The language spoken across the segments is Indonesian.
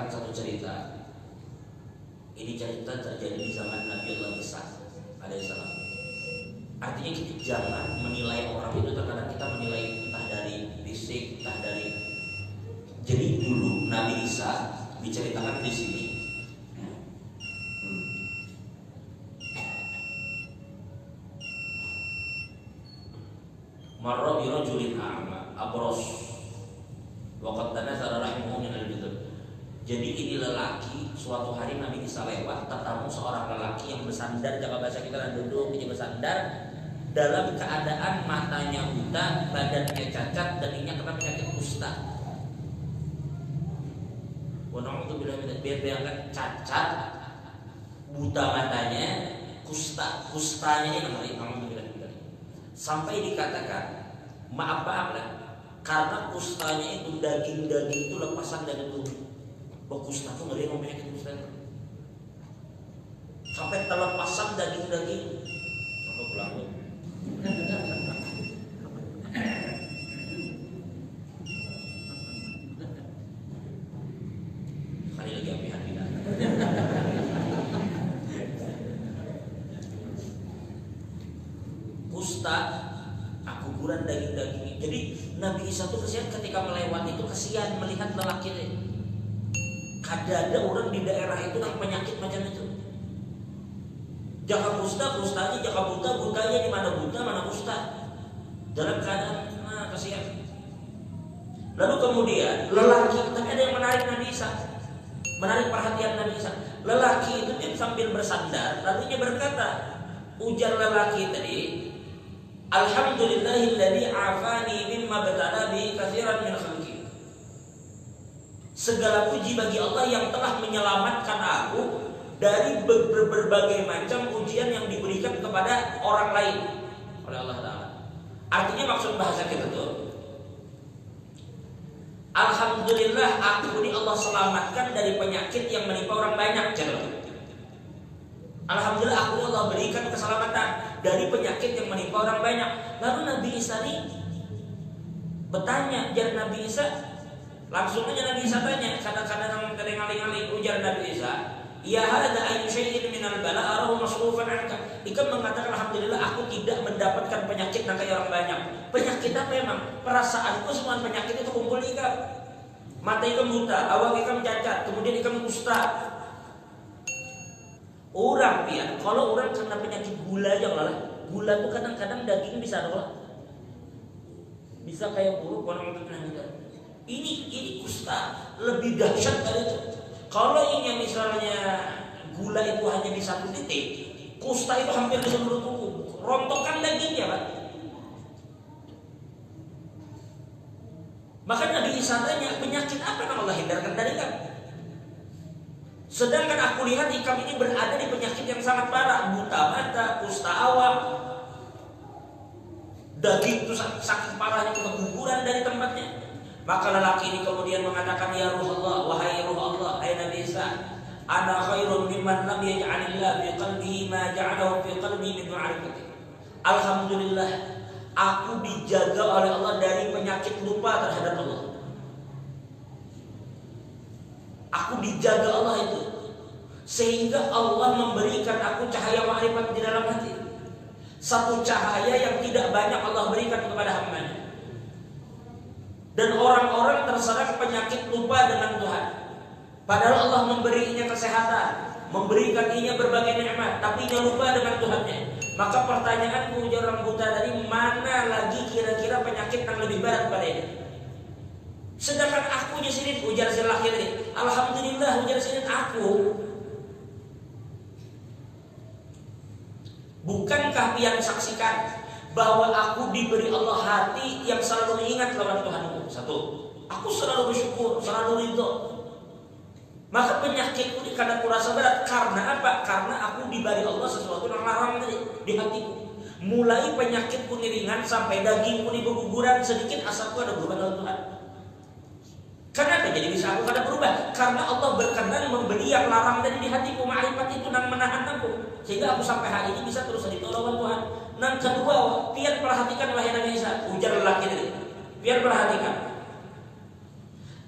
menceritakan satu cerita. Ini cerita terjadi di zaman Nabiullah Isa alaihissalam. Artinya kita jangan menilai orang itu. Terkadang kita menilai entah dari fisik, entah dari. Jadi dulu Nabi Isa diceritakan di sini. Marra bi rajulin a'ma abros wa qad tanazara rahimuhu min al-bidr. Jadi ini lelaki, suatu hari Nabi Isa lewat, ketemu seorang lelaki yang bersandar, jaga bahasa kita dan duduk dia bersandar dalam keadaan matanya buta, badannya cacat, dan ini kena penyakit kusta. Wanong itu bila bayangkan cacat, buta matanya, kustanya ini namanya. Sampai dikatakan maaf lah, karena kustanya itu daging-daging itu lepasan dari tubuh. Kusta itu ngeri penyakit kusta itu. Sampai terlepasan daging-daging. Sampai pulang loh. Kali lagi apihan kita. Kusta, kuburan daging-daging. Jadi Nabi Isa itu kesian ketika melewati itu, kesian melihat lelaki ini. Ada orang di daerah itu yang penyakit macam itu. Jaka kusta, kustanya, jaka buta, butanya di mana buta, mana kusta. Dalam keadaan kasihan. Lalu kemudian lelaki, tapi ada yang menarik Nabi Isa, menarik perhatian Nabi Isa. Lelaki itu dia sambil bersandar, lalu dia berkata, ujar lelaki tadi, Alhamdulillahilladzi afani mimma batala bi katsiran min khalqi. Segala puji bagi Allah yang telah menyelamatkan aku dari berbagai macam ujian yang diberikan kepada orang lain oleh Allah Ta'ala. Artinya maksud bahasa kita itu, Alhamdulillah aku ini Allah selamatkan dari penyakit yang menimpa orang banyak. Alhamdulillah aku ini Allah berikan keselamatan dari penyakit yang menimpa orang banyak. Lalu Nabi Isa ini bertanya, jar Nabi Isa, langsung aja Nabi Isa tanya, kadang-kadang ngali-ngali ujar Nabi Isa, ya hadza ayyu syai'in minal bala arahu masrufan anka. Ikam mengatakan alhamdulillah aku tidak mendapatkan penyakit yang kayak orang banyak. Penyakit apa emang? Perasaanku semua penyakit itu kumpul di ikam. Mata ikam buta, awak ikam cacat, kemudian ikam kusta. Orang pian, kalau orang kena penyakit gula aja lah. Gula itu kadang-kadang daging bisa ada, bisa kayak buruk orang itu penyakit. Ini kusta lebih dahsyat dari itu. Kalau ini misalnya gula itu hanya di satu titik, kusta itu hampir di seluruh tubuh, rontokan dagingnya, Pak. Maka Nabi Isa tanya, penyakit apa yang Allah hindarkan dari kamu? Sedangkan aku lihat ikam ini berada di penyakit yang sangat parah, buta mata, kusta awam, daging itu sakit parahnya, keguguran dari tempatnya. Maka lelaki ini kemudian mengatakan, ya Ruh Allah, wahai Ruh Allah, hai Nabi Isa, ana khairun mimman lam yaj'alillah fi qalbihi ma ja'alahu fi qalbi min ma'rifati. Alhamdulillah, aku dijaga oleh Allah dari penyakit lupa terhadap Allah. Aku dijaga Allah itu, sehingga Allah memberikan aku cahaya ma'rifat di dalam hati. Satu cahaya yang tidak banyak Allah berikan kepada hamba-Nya. Dan orang-orang terserang penyakit lupa dengan Tuhan. Padahal Allah memberinya kesehatan, memberikan inya berbagai nikmat, tapi dia lupa dengan Tuhannya. Maka pertanyaanku ujar orang buta tadi, mana lagi kira-kira penyakit yang lebih berat pada ini? Sedangkan aku di sini, ujar si laki tadi, alhamdulillah, ujar sini aku. Bukankah pian saksikan bahwa aku diberi Allah hati yang selalu ingat lawan Tuhanku? Satu, aku selalu bersyukur, selalu ridho. Maka penyakitku ini kadang kurasa berat. Karena apa? Karena aku diberi Allah sesuatu yang larang tadi di hatiku. Mulai penyakitku ini ringan sampai dagingku ini berguguran sedikit, asalku ada berubah dalam Tuhan. Kenapa jadi bisa aku kada berubah? Karena Allah berkenan memberi yang larang tadi di hatiku. Ma'rifat itu yang menahan aku, sehingga aku sampai hari ini bisa terus ditolong Tuhan. Dan kedua, biar perhatikan wahai Nabi Isa, ujar lelaki tadi. Biar perhatikan.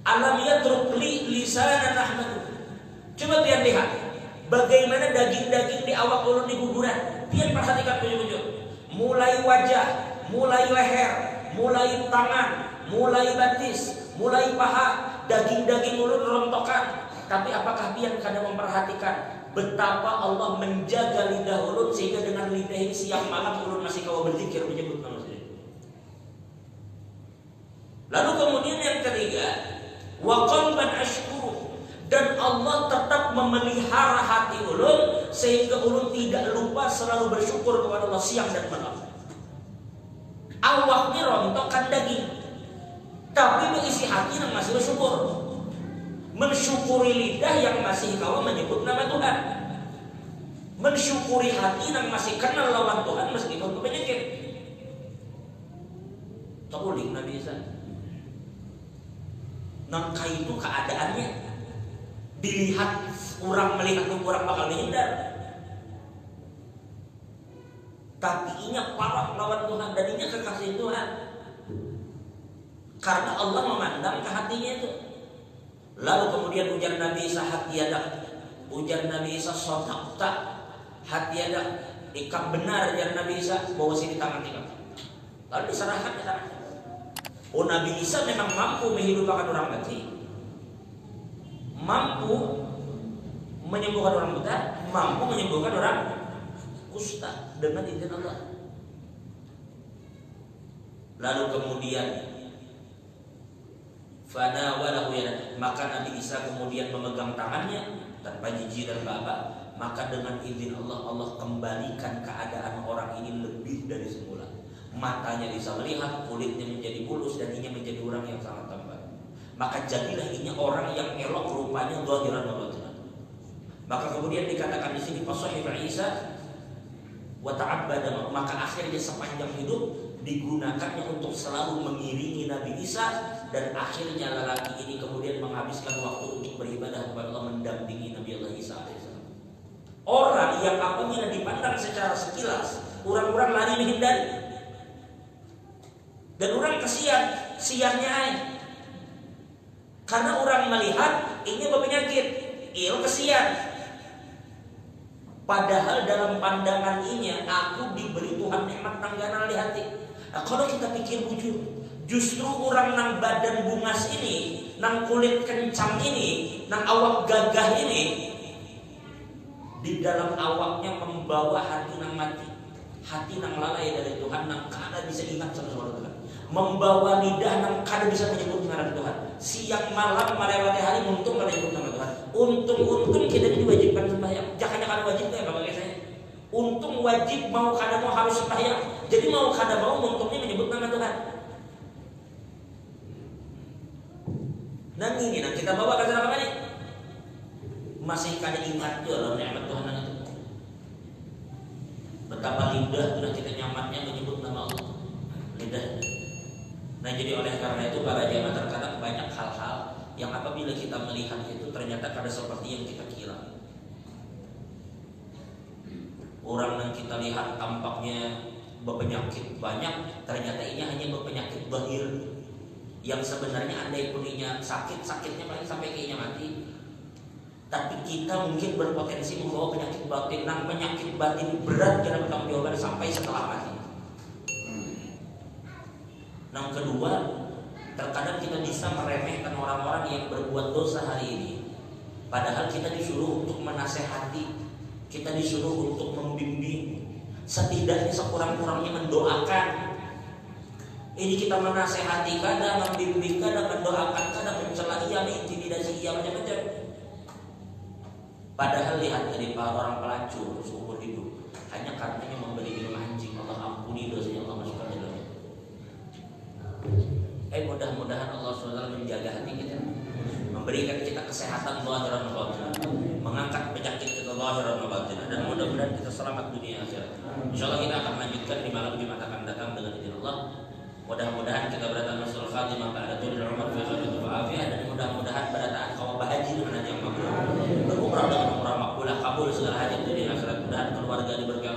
Alam yatruk li lisanan ahmadu. Coba pian lihat bagaimana daging-daging di awak ulun di kuburan. Pian perhatikan betul-betul. Mulai wajah, mulai leher, mulai tangan, mulai batis, mulai paha, daging-daging ulun rontokan. Tapi apakah pian kadang memperhatikan betapa Allah menjaga lidah ulun sehingga dengan lidah ini siang malam ulun masih kau berzikir menyebut nama saya. Lalu kemudian yang ketiga, wa qalban ashkuru, dan Allah tetap memelihara hati ulun sehingga ulun tidak lupa selalu bersyukur kepada Allah siang dan malam. Awak ni rontokan daging, tapi berisi hati yang masih bersyukur. Mensyukuri lidah yang masih kau menyebut nama Tuhan. Mensyukuri hati yang masih kenal lawan Tuhan meskipun penyakit. Taulik Nabi Isa. Nangka itu keadaannya dilihat orang melihat orang bakal dihindar. Tapi inya parah lawan Tuhan dan inya kekasih Tuhan. Karena Allah memandang ke hatinya itu. Lalu kemudian ujar Nabi Isa hatiyadak, ujar Nabi Isa sodakta, hatiyadak, ikam benar ujar Nabi Isa, bawa sini tangan ikam. Lalu diserahkan ke tangan. Oh, Nabi Isa memang mampu menghidupkan orang mati, mampu menyembuhkan orang buta, mampu menyembuhkan orang kusta dengan izin Allah. Lalu kemudian fana walahu ya, maka Nabi Isa kemudian memegang tangannya tanpa jijik dan baba, maka dengan izin Allah, Allah kembalikan keadaan orang ini lebih dari semula. Matanya bisa melihat, kulitnya menjadi mulus dan inya menjadi orang yang sangat tampan. Maka jadilah inya orang yang elok rupanya zahiran wa batinan. Maka kemudian dikatakan di sini fasahib Isa wa ta'abbada, maka akhirnya sepanjang hidup digunakannya untuk selalu mengiringi Nabi Isa, dan akhirnya lelaki ini kemudian menghabiskan waktu untuk beribadah kepada Allah, mendampingi Nabi Allah Isa alaihissalam. Orang yang apabila dipandang secara sekilas orang-orang lari menghindari, dan orang kesian siangnya aja karena orang melihat ini berpenyakit, il kesian. Padahal dalam pandangan ini aku diberi Tuhan nikmat tangganan di hati. Nah, kalau kita pikir bujur, justru orang nang badan bungas ini, nang kulit kencang ini, nang awak gagah ini, di dalam awaknya membawa hati nang mati, hati nang lalai dari Tuhan, nang kada bisa ingat sama suara Tuhan, membawa lidah nang kada bisa menyebut nama Tuhan. Siang malam melewati hari untung kada menyebut nama Tuhan. Untung kita diwajibkan sembahyang. Jangan wajib ya Bapak saya. Untung wajib mau kada mau harus sembahyang. Jadi mau kada mau untungnya menyebut nama Tuhan. Dan ini nah kita bawa ke sana ini. Masih kada ingat juga nikmat Tuhan itu. Betapa lidah sudah kita nyamannya menyebut nama Allah. Lidah. Nah jadi oleh karena itu para jamaah terkadang banyak hal-hal yang apabila kita melihat itu ternyata kada seperti yang kita kira. Orang yang kita lihat tampaknya berpenyakit banyak, ternyata ini hanya berpenyakit zahir. Yang sebenarnya andai puninya sakitnya paling sampai kayaknya mati. Tapi kita mungkin berpotensi membawa penyakit batin, nang penyakit batin berat kita bertanggung jawab sampai setelah mati. Yang kedua, terkadang kita bisa meremehkan orang-orang yang berbuat dosa hari ini. Padahal kita disuruh untuk menasehati, kita disuruh untuk membimbing, setidaknya sekurang-kurangnya mendoakan. Ini kita menasehati, kadang membimbing, kadang mendoakan, kadang mencela ia, mengintimidasi ia, macam-macam. Padahal lihat dari para orang pelacur seumur hidup, hanya karenanya memberi minum anjing, Allah ampuni dosanya, Allah masukkan ke dalam. Mudah-mudahan Allah SWT menjaga hati kita, memberikan kita kesehatan zahiran wa batinan, mengangkat penyakit kita zahiran wa batinan, dan mudah-mudahan kita selamat dunia akhirat. Insyaallah kita akan lanjutkan di malam Jumat akan datang dengan izin Allah. Mudah-mudahan kita berdatang Rasul Khatimah ba'da tulil umur fi khairin wa afiyah, dan mudah-mudahan berdatang kaum bahaji dengan haji yang makbul, berumrah dengan umrah makbulah, kabul segala hajat dunia akhirat. Mudah-mudahan keluarga diberkahi